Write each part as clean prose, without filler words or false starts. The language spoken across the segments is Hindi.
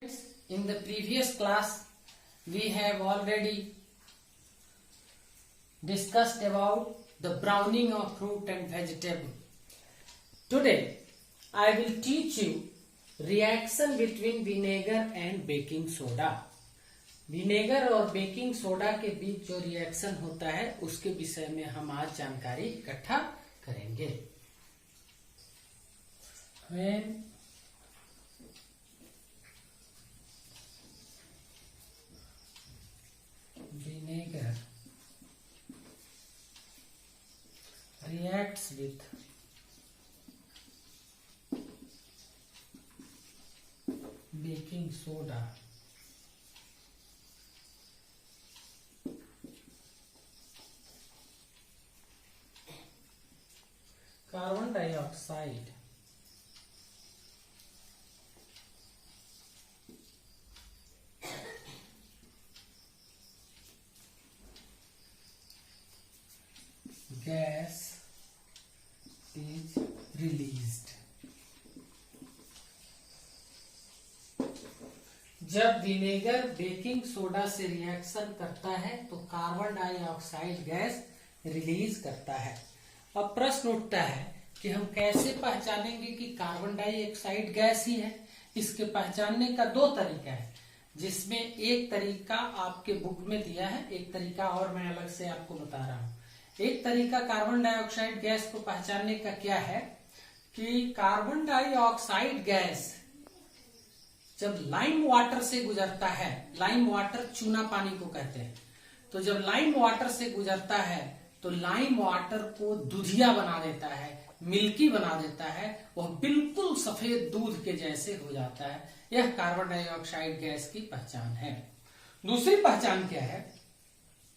In the previous class, we have already discussed about the browning of fruit and vegetable. Today, I will teach you reaction between vinegar and baking soda. Vinegar और बेकिंग सोडा के बीच जो रिएक्शन होता है उसके विषय में हम आज जानकारी इकट्ठा करेंगे. When vinegar reacts with baking soda, carbon dioxide gas is released. जब विनेगर बेकिंग सोडा से रिएक्शन करता है तो कार्बन डाइऑक्साइड गैस रिलीज करता है. अब प्रश्न उठता है कि हम कैसे पहचानेंगे कि कार्बन डाइऑक्साइड गैस ही है. इसके पहचानने का दो तरीका है, जिसमें एक तरीका आपके बुक में दिया है, एक तरीका और मैं अलग से आपको बता रहा हूं. एक तरीका कार्बन डाइऑक्साइड गैस को पहचानने का क्या है कि कार्बन डाइऑक्साइड गैस जब लाइम वाटर से गुजरता है, लाइम वाटर चूना पानी को कहते हैं, तो जब लाइम वाटर से गुजरता है तो लाइम वाटर को दूधिया बना देता है, मिल्की बना देता है, वह बिल्कुल सफेद दूध के जैसे हो जाता है. यह कार्बन डाइऑक्साइड गैस की पहचान है. दूसरी पहचान क्या है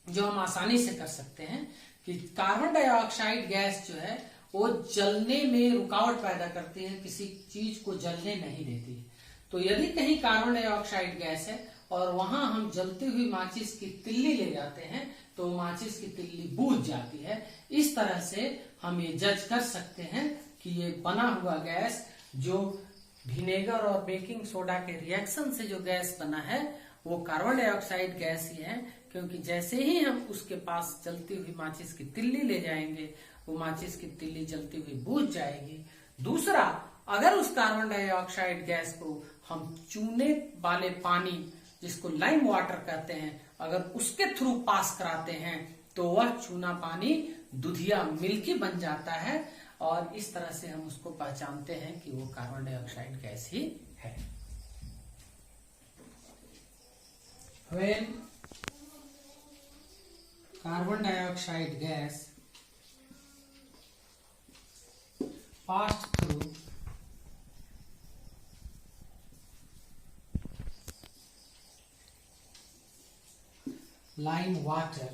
जो हम आसानी से कर सकते हैं कि कार्बन डाइऑक्साइड गैस जो है वो जलने में रुकावट पैदा करती है, किसी चीज को जलने नहीं देती. तो यदि कहीं कार्बन डाइऑक्साइड गैस है और वहां हम जलती हुई माचिस की तिल्ली ले जाते हैं तो माचिस की तिल्ली बुझ जाती है. इस तरह से हम ये जज कर सकते हैं कि ये बना हुआ गैस जो विनेगर और बेकिंग सोडा के रिएक्शन से जो गैस बना है वो कार्बन डाइऑक्साइड गैस ही है, क्योंकि जैसे ही हम उसके पास जलती हुई माचिस की तिल्ली ले जाएंगे वो माचिस की तिल्ली जलती हुई बुझ जाएगी. दूसरा, अगर उस कार्बन डाइऑक्साइड गैस को हम चूने वाले पानी, जिसको लाइम वाटर कहते हैं, अगर उसके थ्रू पास कराते हैं तो वह चूना पानी दूधिया मिल्की बन जाता है और इस तरह से हम उसको पहचानते हैं कि वो कार्बन डाइऑक्साइड गैस ही है. When carbon dioxide gas passed through lime water,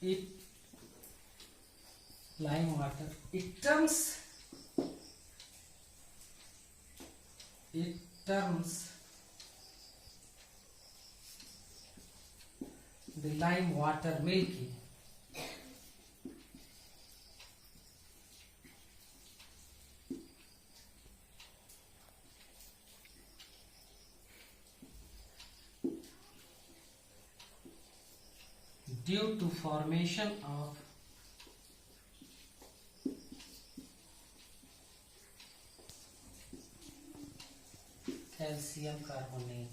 it turns the lime water milky. Due to formation of calcium carbonate.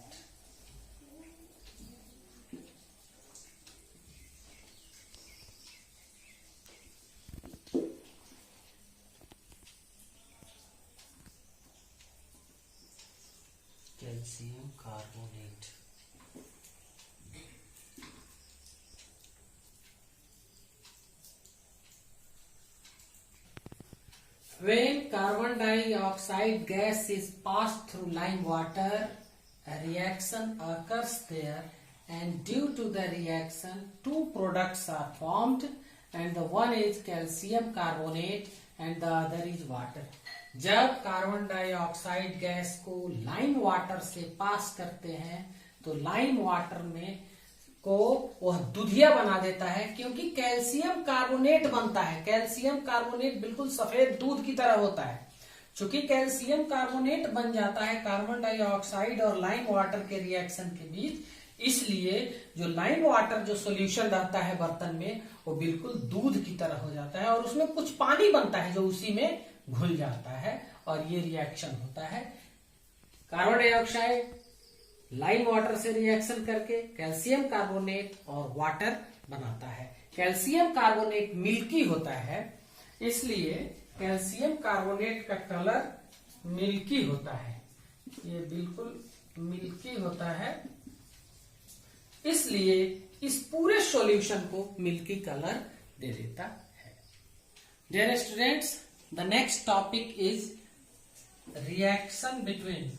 Calcium carbonate. When carbon dioxide gas is passed through lime water, a reaction occurs there, and due to the reaction, two products are formed, and the one is calcium carbonate and the other is water. जब कार्बन डाइऑक्साइड गैस को लाइम वाटर से पास करते हैं तो लाइम वाटर में को वह दूधिया बना देता है, क्योंकि कैल्शियम कार्बोनेट बनता है। कैल्शियम कार्बोनेट बिल्कुल सफेद दूध की तरह होता है। चूंकि कैल्शियम कार्बोनेट बन जाता है कार्बन डाइऑक्साइड और लाइम वाटर के रिएक्शन के बीच, इसलिए जो लाइम वाटर जो सॉल्यूशन रहता है बर्तन में, वो बिल्कुल दूध की तरह हो जाता है और उसमें कुछ पानी बनता है जो उसी में घुल जाता है और ये रिएक्शन होता है। कार्बन डाइऑक्साइड लाइम वाटर से रिएक्शन करके कैल्शियम कार्बोनेट और वाटर बनाता है। कैल्शियम कार्बोनेट मिल्की होता है, इसलिए कैल्शियम कार्बोनेट का कलर मिल्की होता है। ये बिल्कुल मिल्की होता है, इसलिए इस पूरे सॉल्यूशन को मिल्की कलर दे देता है। Dear students, the next topic is reaction between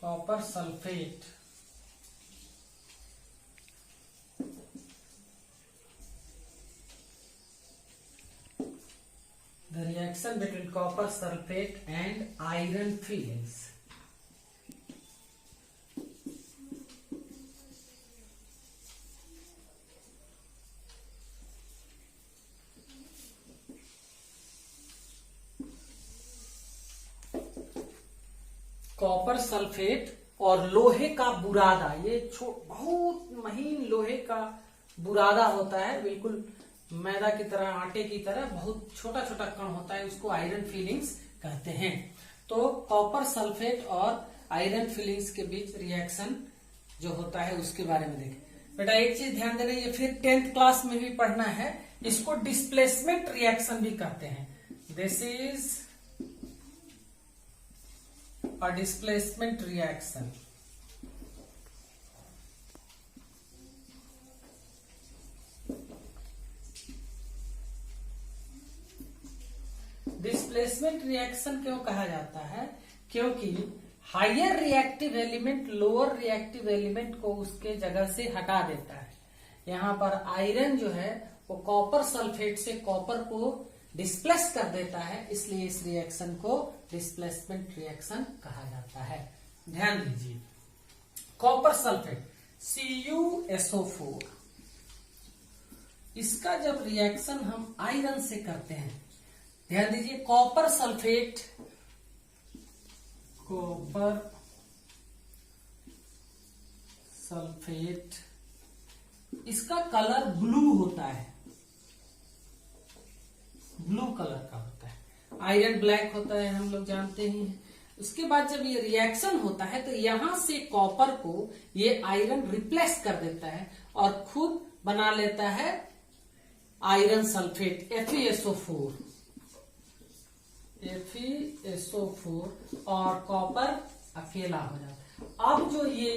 copper sulfate the reaction between copper sulfate and iron fillings. Copper sulphate और लोहे का बुरादा, ये बहुत महीन लोहे का बुरादा होता है, बिल्कुल मैदा की तरह, आटे की तरह बहुत छोटा छोटा कण होता है, उसको आयरन फिलिंग्स कहते हैं। तो कॉपर सल्फेट और आयरन फिलिंग्स के बीच रिएक्शन जो होता है उसके बारे में देखें। बेटा एक चीज ध्यान देना, ये फिर 10th क्लास में भी पढ़ना है, इसको डिस्प्लेसमेंट रिएक्शन भी कहते हैं। This is a displacement reaction. Displacement reaction क्यों कहा जाता है? क्योंकि higher reactive element lower reactive element को उसके जगह से हटा देता है। यहाँ पर आयरन जो है वो कॉपर सल्फेट से कॉपर को डिस्प्लेस कर देता है, इसलिए इस रिएक्शन को डिस्प्लेसमेंट रिएक्शन कहा जाता है। ध्यान दीजिए, कॉपर सल्फेट CuSO4, इसका जब रिएक्शन हम आयरन से करते हैं, ध्यान दीजिए कॉपर सल्फेट इसका कलर ब्लू होता है, ब्लू कलर का होता है। आयरन ब्लैक होता है, हम लोग जानते ही हैं। उसके बाद जब ये रिएक्शन होता है तो यहां से कॉपर को ये आयरन रिप्लेस कर देता है और खुद बना लेता है आयरन सल्फेट FeSO4 और कॉपर अकेला हो जाता है। अब जो ये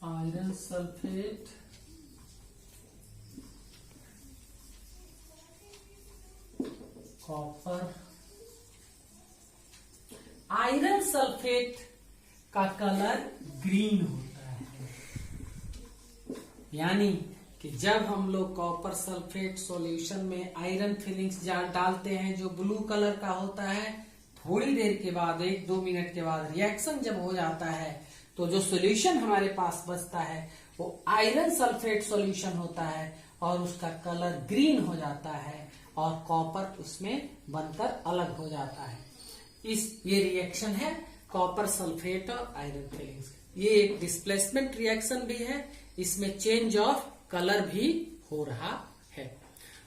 iron sulphate copper, iron sulphate का कलर ग्रीन होता है। यानी कि जब हम लोग कॉपर सल्फेट सॉल्यूशन में आयरन फिलिंग्स डालते हैं जो ब्लू कलर का होता है, थोड़ी देर के बाद 1-2 मिनट के बाद रिएक्शन जब हो जाता है तो जो सॉल्यूशन हमारे पास बचता है वो आयरन सल्फेट सॉल्यूशन होता है और उसका कलर ग्रीन हो जाता है और कॉपर उसमें बनकर अलग हो जाता है। ये रिएक्शन है कॉपर सल्फेट और आयरन फिलिंग्स। ये एक डिस्प्लेसमेंट रिएक्शन भी है, इसमें चेंज ऑफ कलर भी हो रहा है।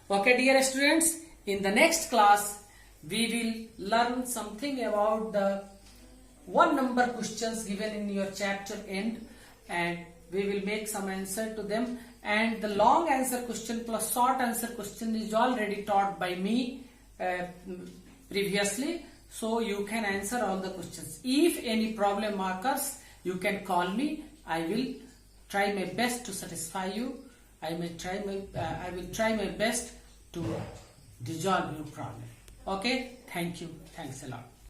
Okay dear students, in the next class we will learn something about the 1 number questions given in your chapter end, and we will make some answer to them, and the long answer question plus short answer question is already taught by me previously, so you can answer all the questions. If any problem occurs, you can call me. I will try my best to satisfy you. I will try my best to resolve your problem. Okay, thank you, thanks a lot.